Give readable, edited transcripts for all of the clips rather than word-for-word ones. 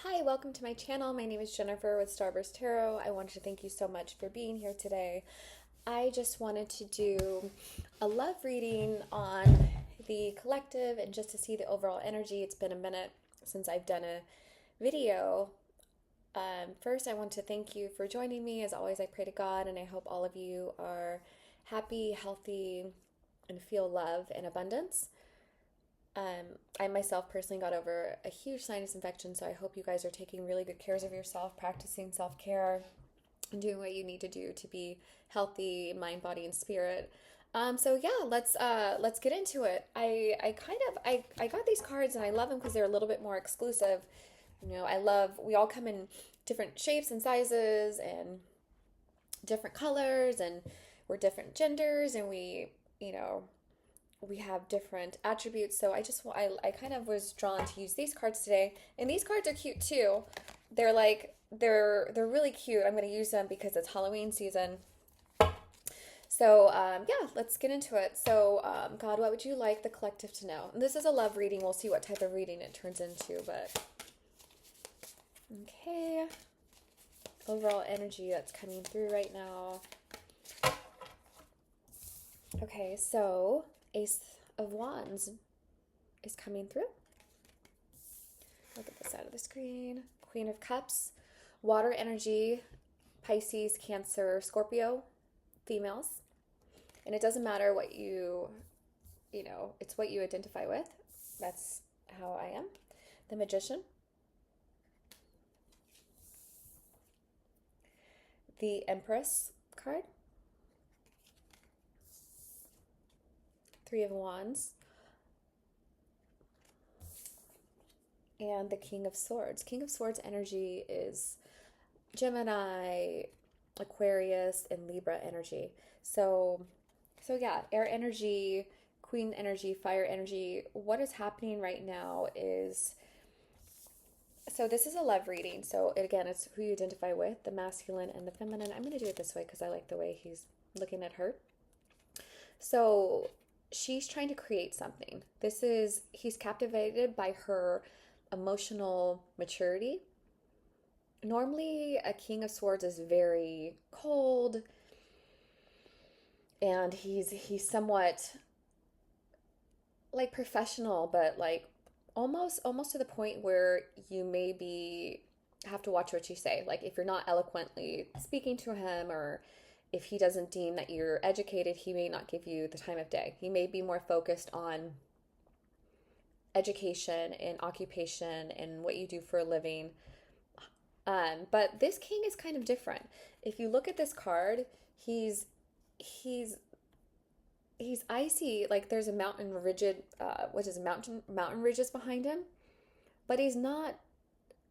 Hi, welcome to my channel. My name is Jennifer with Starburst Tarot. I wanted to thank you so much for being here today. I just wanted to do a love reading on the collective and just to see the overall energy. It's been a minute since I've done a video. First, I want to thank you for joining me. As always, I pray to God and I hope all of you are happy, healthy, and feel love and abundance. I myself personally got over a huge sinus infection, so I hope you guys are taking really good care of yourself, practicing self-care, and doing what you need to do to be healthy, mind, body, and spirit. So yeah, let's get into it. I got these cards and I love them because they're a little bit more exclusive. We all come in different shapes and sizes and different colors, and we're different genders, and we have different attributes. So I kind of was drawn to use these cards today, and these cards are cute too. They're really cute. I'm going to use them because it's Halloween season. So yeah, let's get into it. So God, what would you like the collective to know? And this is a love reading. We'll see what type of reading it turns into, but okay. Overall energy that's coming through right now. Okay, so Ace of Wands is coming through. Look at the side of the screen. Queen of Cups, water energy, Pisces, Cancer, Scorpio, females. And it doesn't matter what it's what you identify with. That's how I am. The Magician. The Empress card. Three of Wands. And the King of Swords. King of Swords energy is Gemini, Aquarius, and Libra energy. So yeah, air energy, queen energy, fire energy. What is happening right now is, so this is a love reading. So again, it's who you identify with, the masculine and the feminine. I'm going to do it this way because I like the way he's looking at her. So she's trying to create something. He's captivated by her emotional maturity. Normally, a King of Swords is very cold, and he's somewhat like professional, but like almost to the point where you maybe have to watch what you say. Like if you're not eloquently speaking to him, or if he doesn't deem that you're educated, he may not give you the time of day. He may be more focused on education and occupation and what you do for a living. But this king is kind of different. If you look at this card, he's icy. Like there's a mountain rigid, mountain ridges behind him, but he's not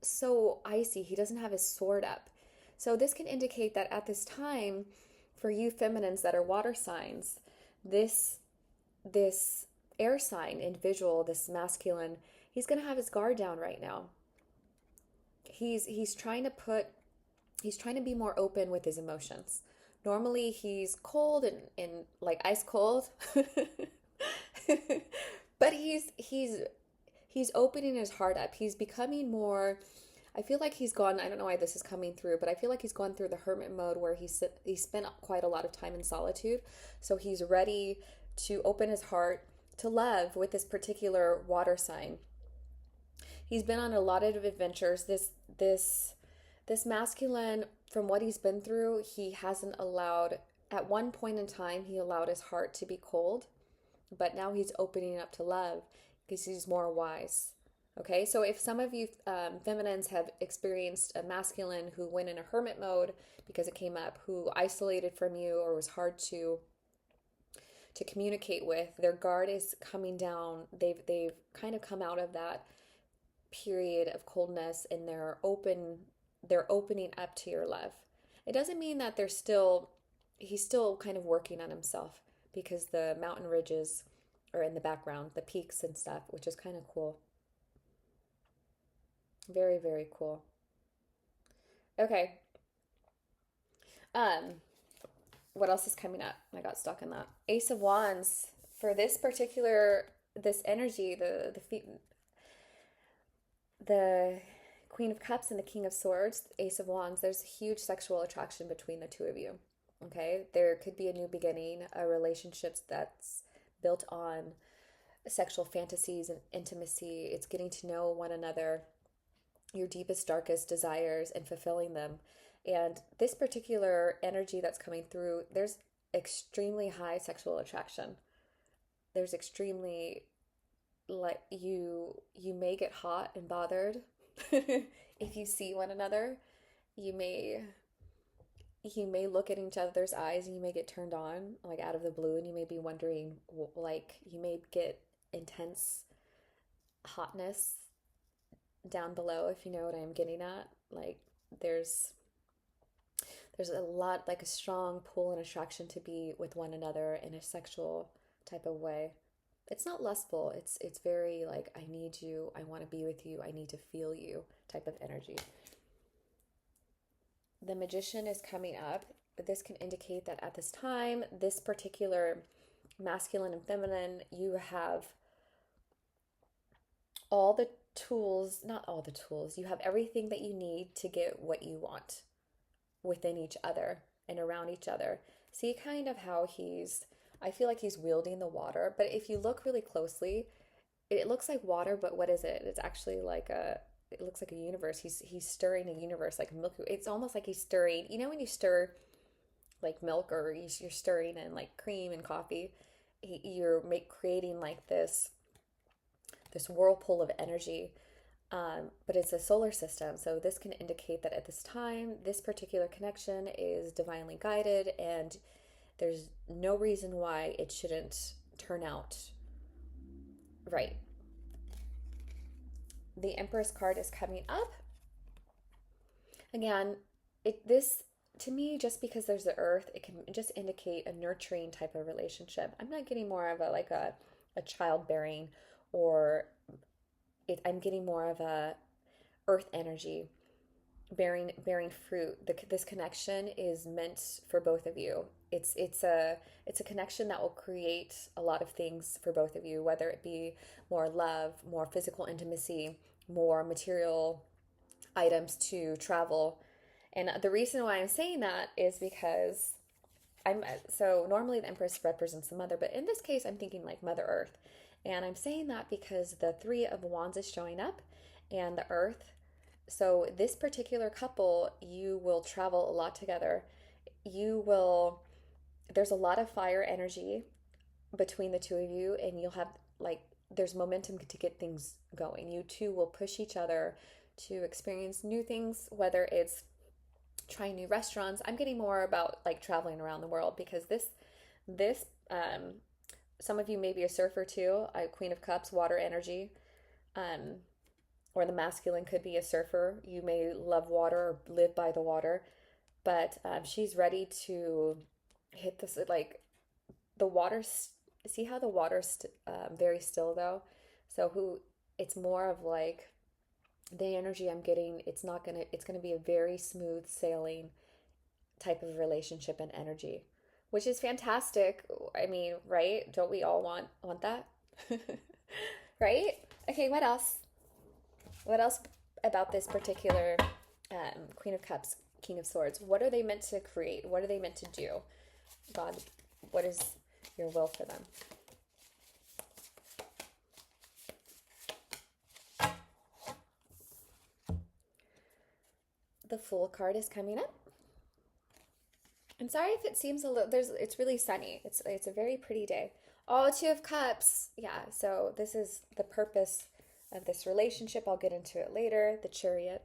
so icy. He doesn't have his sword up. So this can indicate that at this time, for you feminines that are water signs, this air sign individual, this masculine, he's going to have his guard down right now. He's trying to be more open with his emotions. Normally he's cold and like ice cold. But he's opening his heart up. He's becoming more, I feel like he's gone, I don't know why this is coming through, but I feel like he's gone through the hermit mode where he spent quite a lot of time in solitude. So he's ready to open his heart to love with this particular water sign. He's been on a lot of adventures. This masculine, from what he's been through, he hasn't allowed, at one point in time, he allowed his heart to be cold, but now he's opening up to love because he's more wise. Okay, so if some of you feminines have experienced a masculine who went in a hermit mode because it came up, who isolated from you or was hard to communicate with, their guard is coming down. They've kind of come out of that period of coldness, and they're opening up to your love. It doesn't mean that he's still kind of working on himself, because the mountain ridges are in the background, the peaks and stuff, which is kind of cool. Very, very cool. Okay. What else is coming up? I got stuck in that. Ace of Wands. For this energy, the Queen of Cups and the King of Swords, Ace of Wands, there's huge sexual attraction between the two of you. Okay? There could be a new beginning, a relationship that's built on sexual fantasies and intimacy. It's getting to know one another, your deepest, darkest desires, and fulfilling them. And this particular energy that's coming through, there's extremely high sexual attraction. There's extremely, like, you may get hot and bothered if you see one another. You may look at each other's eyes and you may get turned on, like out of the blue, and you may be wondering, like, you may get intense hotness down below, if you know what I'm getting at. Like, there's a lot, like a strong pull and attraction to be with one another in a sexual type of way. It's not lustful. It's very like, I need you, I want to be with you, I need to feel you type of energy. The Magician is coming up. This can indicate that at this time, this particular masculine and feminine, you have all the tools, not all the tools, you have everything that you need to get what you want within each other and around each other. See kind of how I feel like he's wielding the water, but if you look really closely, it looks like water, but what is it? It's actually like it looks like a universe. He's stirring a universe, like milk. It's almost like he's stirring, you know, when you stir like milk, or you're stirring in like cream and coffee, you're creating like this whirlpool of energy. But it's a solar system. So this can indicate that at this time, this particular connection is divinely guided, and there's no reason why it shouldn't turn out right. The Empress card is coming up. Again, this to me, just because there's the Earth, it can just indicate a nurturing type of relationship. I'm not getting more of a childbearing, or I'm getting more of a earth energy, bearing fruit. This connection is meant for both of you. It's a connection that will create a lot of things for both of you, whether it be more love, more physical intimacy, more material items to travel. And the reason why I'm saying that is because so normally the Empress represents the mother, but in this case I'm thinking like Mother Earth. And I'm saying that because the Three of Wands is showing up and the Earth. So this particular couple, you will travel a lot together. There's a lot of fire energy between the two of you, and you'll have there's momentum to get things going. You two will push each other to experience new things, whether it's trying new restaurants. I'm getting more about like traveling around the world, because this some of you may be a surfer too. Queen of Cups, water energy, or the masculine could be a surfer. You may love water or live by the water, but she's ready to hit this, like the water. See how the water's very still though? So it's more of like the energy I'm getting. It's gonna be a very smooth sailing type of relationship and energy, which is fantastic. I mean, right? Don't we all want that? Right? Okay, what else? What else about this particular Queen of Cups, King of Swords? What are they meant to create? What are they meant to do? God, what is your will for them? The Fool card is coming up. I'm sorry if it seems a little, it's really sunny. It's a very pretty day. Oh, Two of Cups. Yeah, so this is the purpose of this relationship. I'll get into it later. The Chariot.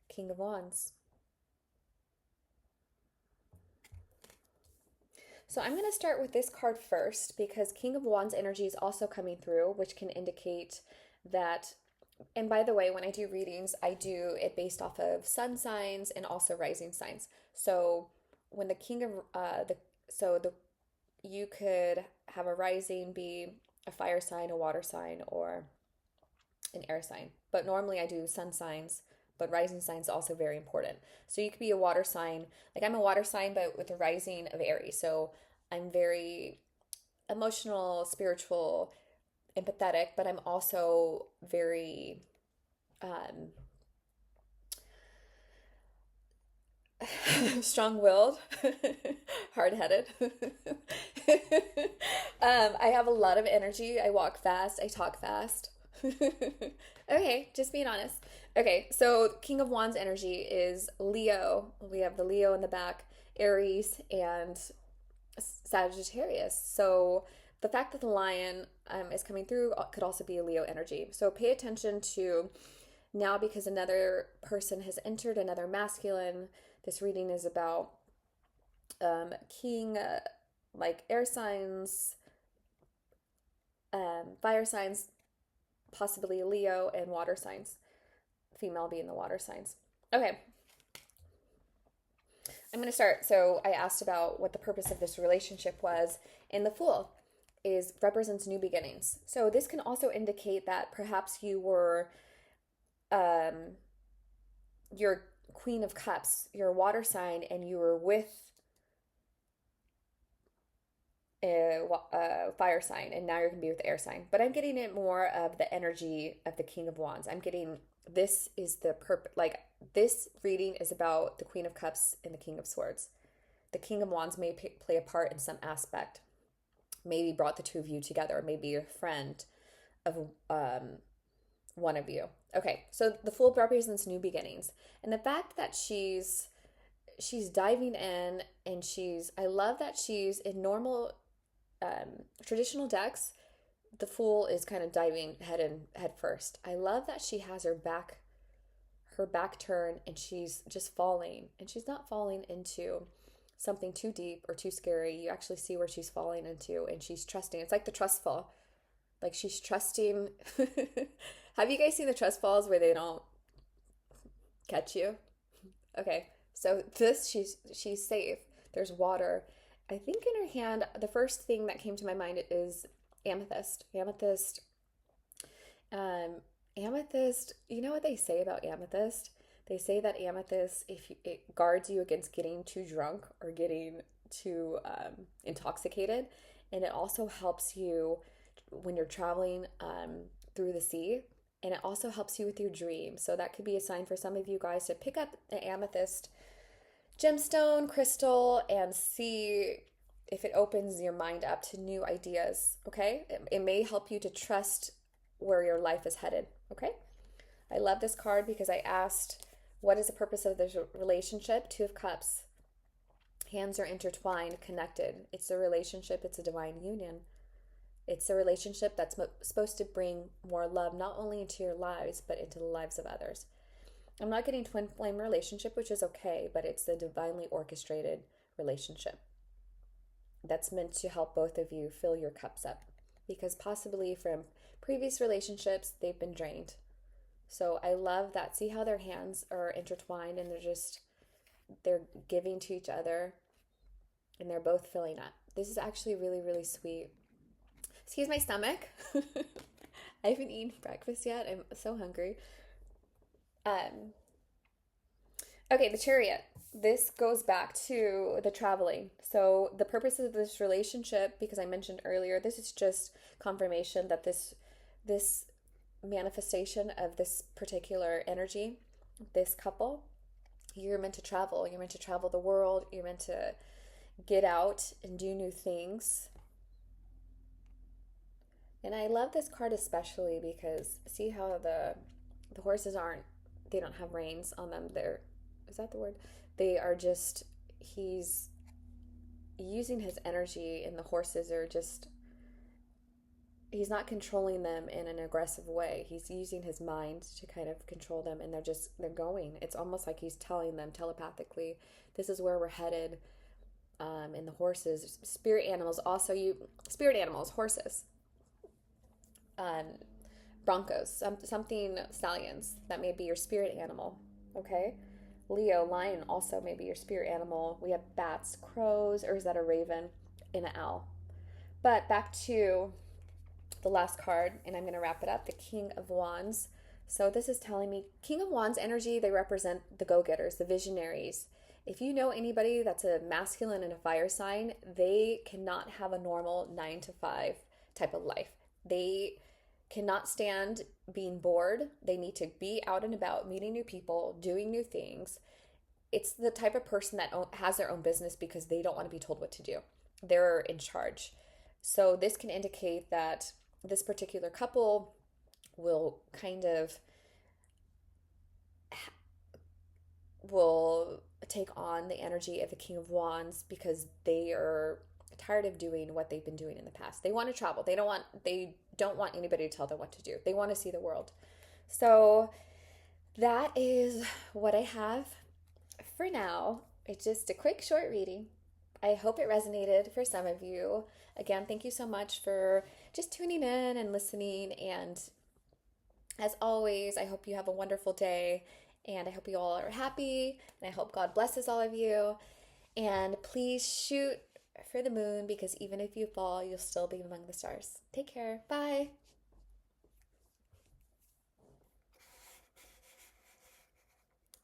King of Wands. So I'm going to start with this card first, because King of Wands energy is also coming through, which can indicate that, and by the way, when I do readings, I do it based off of sun signs and also rising signs. So when the King of, you could have a rising be a fire sign, a water sign, or an air sign. But normally I do sun signs, but rising signs is also very important. So you could be a water sign, like I'm a water sign, but with a rising of Aries. So I'm very emotional, spiritual, empathetic, but I'm also very strong-willed, hard-headed. I have a lot of energy. I walk fast. I talk fast. Okay, just being honest. Okay, so King of Wands energy is Leo. We have the Leo in the back, Aries, and Sagittarius. So the fact that the lion is coming through could also be a Leo energy. So pay attention to now, because another person has entered, another masculine. This reading is about King, like air signs, fire signs, possibly Leo, and water signs. Female being the water signs. Okay. I'm going to start. So I asked about what the purpose of this relationship was, and the Fool represents new beginnings. So this can also indicate that perhaps you were your Queen of Cups, your water sign, and you were with a fire sign, and now you're going to be with the air sign. But I'm getting it more of the energy of the King of Wands. I'm getting this is the purpose. Like, this reading is about the Queen of Cups and the King of Swords. The King of Wands may play a part in some aspect. Maybe brought the two of you together. Maybe you're a friend of one of you. Okay, so the Fool represents new beginnings, and the fact that she's diving in, and I love that she's in normal traditional decks. The Fool is kind of diving head first. I love that she has her back turned, and she's just falling, and she's not falling into something too deep or too scary. You actually see where she's falling into, and she's trusting. It's like the trust fall. Like, she's trusting. Have you guys seen the trust falls where they don't catch you? Okay, so she's safe. There's water. I think in her hand, the first thing that came to my mind is amethyst. Amethyst. Amethyst. You know what they say about amethyst? They say that amethyst, it guards you against getting too drunk or getting too intoxicated, and it also helps you when you're traveling through the sea, and it also helps you with your dreams. So that could be a sign for some of you guys to pick up an amethyst gemstone, crystal, and see if it opens your mind up to new ideas, okay? It may help you to trust where your life is headed, okay? I love this card because I asked, what is the purpose of this relationship? Two of Cups. Hands are intertwined, connected. It's a relationship. It's a divine union. It's a relationship that's supposed to bring more love, not only into your lives, but into the lives of others. I'm not getting twin flame relationship, which is okay, but it's the divinely orchestrated relationship that's meant to help both of you fill your cups up, because possibly from previous relationships, they've been drained. So I love that. See how their hands are intertwined, and they're giving to each other, and they're both filling up. This is actually really, really sweet. Excuse my stomach. I haven't eaten breakfast yet. I'm so hungry. Okay, the Chariot. This goes back to the traveling. So the purpose of this relationship, because I mentioned earlier, this is just confirmation that this manifestation of this particular energy, this couple, you're meant to travel. You're meant to travel the world. You're meant to get out and do new things. And I love this card especially because see how the horses they don't have reins on them. Is that the word? They are just, he's using his energy, and the horses are just, he's not controlling them in an aggressive way. He's using his mind to kind of control them, and they're going. It's almost like he's telling them telepathically, this is where we're headed. And the horses, spirit animals, horses. Broncos, something stallions, that may be your spirit animal, okay? Leo, lion, also may be your spirit animal. We have bats, crows, or is that a raven, and an owl? But back to the last card, and I'm going to wrap it up, the King of Wands. So this is telling me, King of Wands energy, they represent the go-getters, the visionaries. If you know anybody that's a masculine and a fire sign, they cannot have a normal 9 to 5 type of life. They cannot stand being bored. They need to be out and about, meeting new people, doing new things. It's the type of person that has their own business because they don't want to be told what to do. They're in charge. So this can indicate that this particular couple will will take on the energy of the King of Wands because they are tired of doing what they've been doing in the past. They want to travel. They don't want anybody to tell them what to do. They want to see the world. So that is what I have for now. It's just a quick short reading. I hope it resonated for some of you. Again, thank you so much for just tuning in and listening. And as always, I hope you have a wonderful day. And I hope you all are happy. And I hope God blesses all of you. And please shoot for the moon because even if you fall, you'll still be among the stars. Take care. Bye.